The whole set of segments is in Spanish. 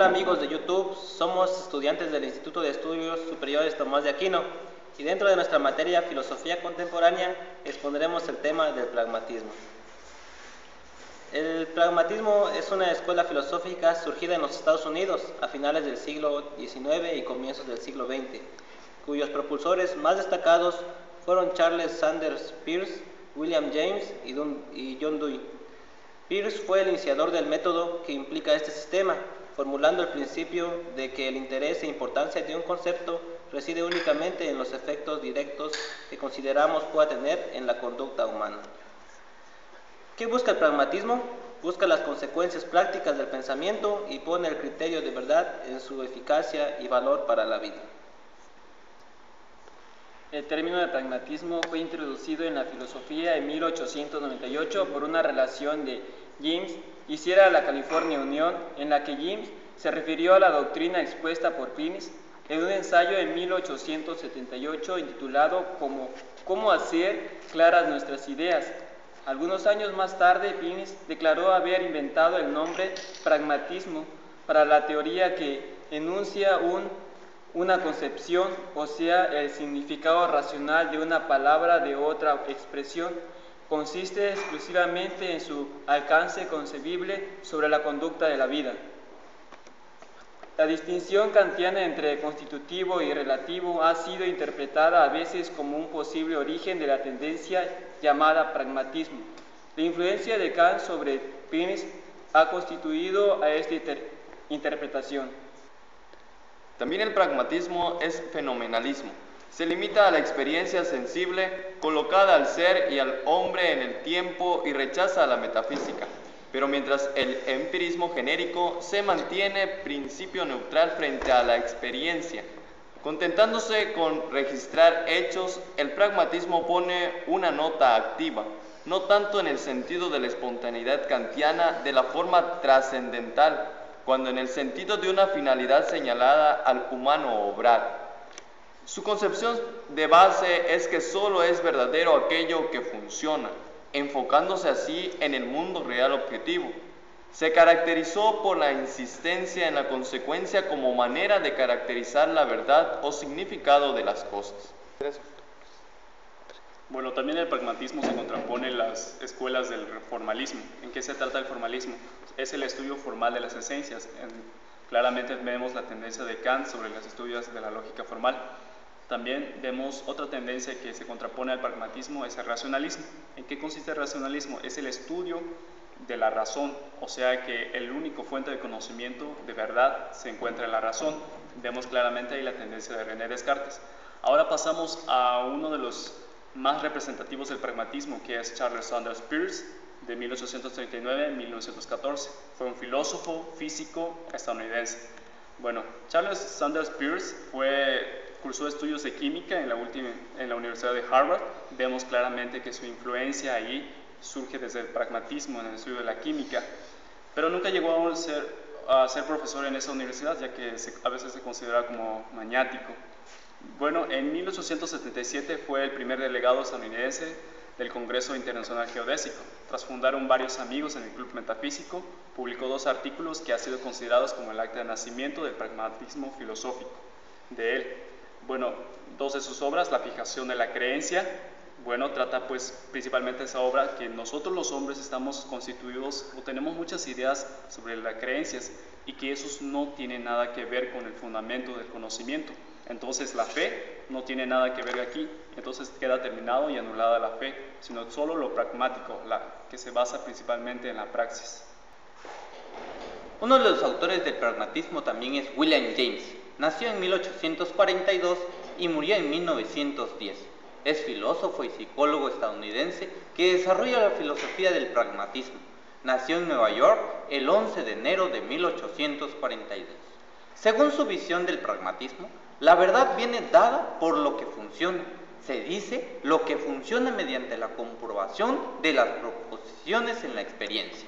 amigos de YouTube? Somos estudiantes del Instituto de Estudios Superiores Tomás de Aquino y dentro de nuestra materia Filosofía Contemporánea expondremos el tema del pragmatismo. El pragmatismo es una escuela filosófica surgida en los Estados Unidos a finales del siglo XIX y comienzos del siglo XX, cuyos propulsores más destacados fueron Charles Sanders Peirce, William James y John Dewey. Peirce fue el iniciador del método que implica este sistema, formulando el principio de que el interés e importancia de un concepto reside únicamente en los efectos directos que consideramos pueda tener en la conducta humana. ¿Qué busca el pragmatismo? Busca las consecuencias prácticas del pensamiento y pone el criterio de verdad en su eficacia y valor para la vida. El término de pragmatismo fue introducido en la filosofía en 1898 por una relación de James y Sierra la California Union, en la que James se refirió a la doctrina expuesta por Peirce en un ensayo en 1878 intitulado ¿Cómo hacer claras nuestras ideas? Algunos años más tarde, Peirce declaró haber inventado el nombre pragmatismo para la teoría que enuncia una concepción, o sea, el significado racional de una palabra de otra expresión. Consiste exclusivamente en su alcance concebible sobre la conducta de la vida. La distinción kantiana entre constitutivo y relativo ha sido interpretada a veces como un posible origen de la tendencia llamada pragmatismo. La influencia de Kant sobre Peirce ha constituido a esta interpretación. También el pragmatismo es fenomenalismo. Se limita a la experiencia sensible colocada al ser y al hombre en el tiempo y rechaza a la metafísica. Pero mientras el empirismo genérico se mantiene principio neutral frente a la experiencia, contentándose con registrar hechos, el pragmatismo pone una nota activa, no tanto en el sentido de la espontaneidad kantiana de la forma trascendental, cuando en el sentido de una finalidad señalada al humano obrar. Su concepción de base es que solo es verdadero aquello que funciona, enfocándose así en el mundo real objetivo. Se caracterizó por la insistencia en la consecuencia como manera de caracterizar la verdad o significado de las cosas. Bueno, también el pragmatismo se contrapone en las escuelas del formalismo. ¿En qué se trata el formalismo? Es el estudio formal de las esencias. Claramente vemos la tendencia de Kant sobre los estudios de la lógica formal. También vemos otra tendencia que se contrapone al pragmatismo, es el racionalismo. ¿En qué consiste el racionalismo? Es el estudio de la razón, o sea que el único fuente de conocimiento de verdad se encuentra en la razón. Vemos claramente ahí la tendencia de René Descartes. Ahora pasamos a uno de los más representativos del pragmatismo, que es Charles Sanders Peirce, de 1839 a 1914. Fue un filósofo físico estadounidense. Bueno, Charles Sanders Peirce cursó estudios de química en la Universidad de Harvard. Vemos claramente que su influencia ahí surge desde el pragmatismo en el estudio de la química, pero nunca llegó a ser profesor en esa universidad, ya que a veces se considera como maniático. Bueno, en 1877 fue el primer delegado estadounidense del Congreso Internacional Geodésico. Tras fundar varios amigos en el Club Metafísico, publicó 2 artículos que han sido considerados como el acta de nacimiento del pragmatismo filosófico de él. Bueno, 2 de sus obras, La fijación de la creencia, bueno, trata pues principalmente esa obra que nosotros los hombres estamos constituidos o tenemos muchas ideas sobre las creencias y que esos no tienen nada que ver con el fundamento del conocimiento. Entonces la fe no tiene nada que ver aquí, entonces queda terminado y anulada la fe, sino solo lo pragmático, que se basa principalmente en la praxis. Uno de los autores del pragmatismo también es William James. Nació en 1842 y murió en 1910. Es filósofo y psicólogo estadounidense que desarrolla la filosofía del pragmatismo. Nació en Nueva York el 11 de enero de 1842. Según su visión del pragmatismo, la verdad viene dada por lo que funciona. Se dice lo que funciona mediante la comprobación de las proposiciones en la experiencia.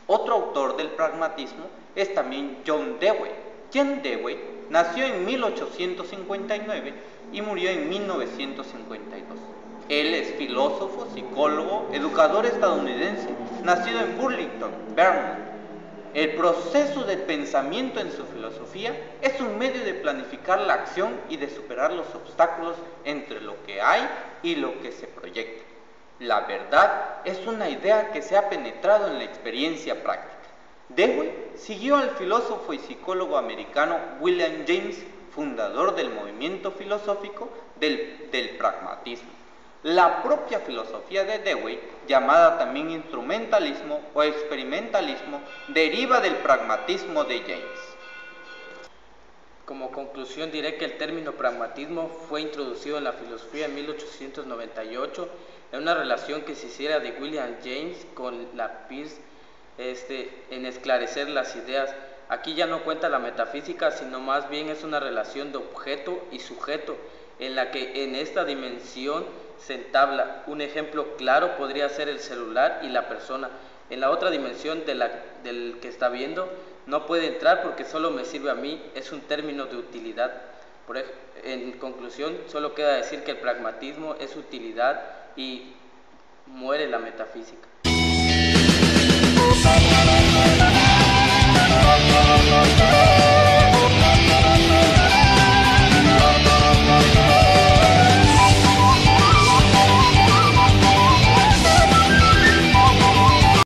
Otro autor del pragmatismo es también John Dewey. John Dewey nació en 1859 y murió en 1952. Él es filósofo, psicólogo, educador estadounidense, nacido en Burlington, Vermont. El proceso de pensamiento en su filosofía es un medio de planificar la acción y de superar los obstáculos entre lo que hay y lo que se proyecta. La verdad es una idea que se ha penetrado en la experiencia práctica. Dewey siguió al filósofo y psicólogo americano William James, fundador del movimiento filosófico del pragmatismo. La propia filosofía de Dewey, llamada también instrumentalismo o experimentalismo, deriva del pragmatismo de James. Como conclusión diré que el término pragmatismo fue introducido en la filosofía en 1898 en una relación que se hiciera de William James con la Peirce en esclarecer las ideas. Aquí ya no cuenta la metafísica, sino más bien es una relación de objeto y sujeto, en la que en esta dimensión se entabla. Un ejemplo claro podría ser el celular y la persona. En la otra dimensión del que está viendo no puede entrar porque solo me sirve a mí, es un término de utilidad. En conclusión, solo queda decir que el pragmatismo es utilidad y muere la metafísica.